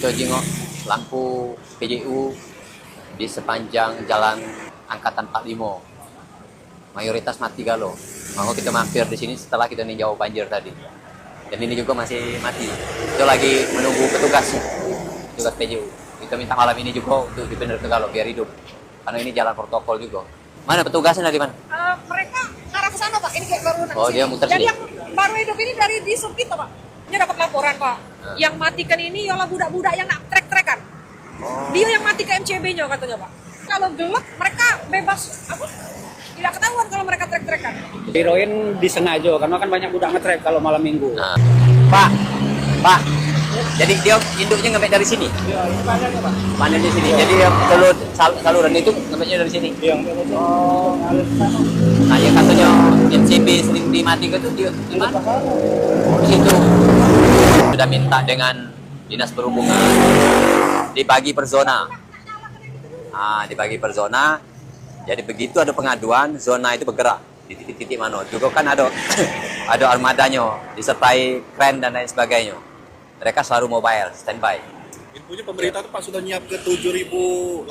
Kita jengok lampu PJU di sepanjang jalan Angkatan 45. Mayoritas mati galo. Mau kita mampir di sini setelah kita ninjau banjir tadi. Dan ini juga masih mati. Itu lagi menunggu petugas PJU. Kita minta malam ini juga untuk dibener Tegalo biar hidup. Karena ini jalan protokol juga. Mana petugasnya dari mana? Mereka arah ke sana, Pak. Ini kayak baru Oh, dia muter Jadi sini. yang baru hidup ini dari di sub kita, Pak. Dia dapat laporan, Pak. Yang matikan ini ialah budak-budak yang nak trek-trekan. Dia yang mati ke MCB-nya katanya, Pak. Kalau gelap mereka bebas apa? Tidak ketahuan kalau mereka trek-trekan. Heroin disengaja karena kan banyak budak ngetrek kalau malam minggu. Nah. Pak. Jadi dia induknya ngambil dari sini. Iya, ini panennya, Pak. Panen di sini. Jadi dia telur saluran itu ngambilnya dari sini. Iya, oh, Nah, yang katanya MCB sering dimati itu dia di mana? Di situ. Sudah minta dengan Dinas Perhubungan dibagi per zona. Dibagi per zona. Jadi begitu ada pengaduan, zona itu bergerak di titik-titik mana. Juga kan ada ada armadanya, disertai kren dan lain sebagainya. Mereka selalu mobile, standby. Infonya pemerintah tuh Pak sudah nyiap ke 7.000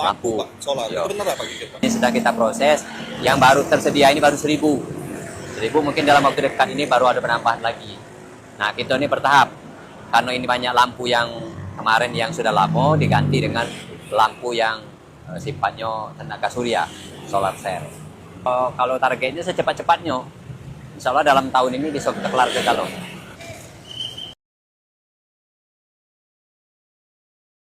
lampu Pak, solar. Iya. Itu benar apa gitu Pak? Ini sudah kita proses. Yang baru tersedia ini baru 1.000. 1.000 mungkin dalam waktu dekat ini baru ada penambahan lagi. Nah, kita ini bertahap. Karena ini banyak lampu yang kemarin yang sudah lama diganti dengan lampu yang sifatnya tenaga surya, solar cell. Kalau targetnya secepat-cepatnya, insya Allah dalam tahun ini bisa kita kelar ke Kalau.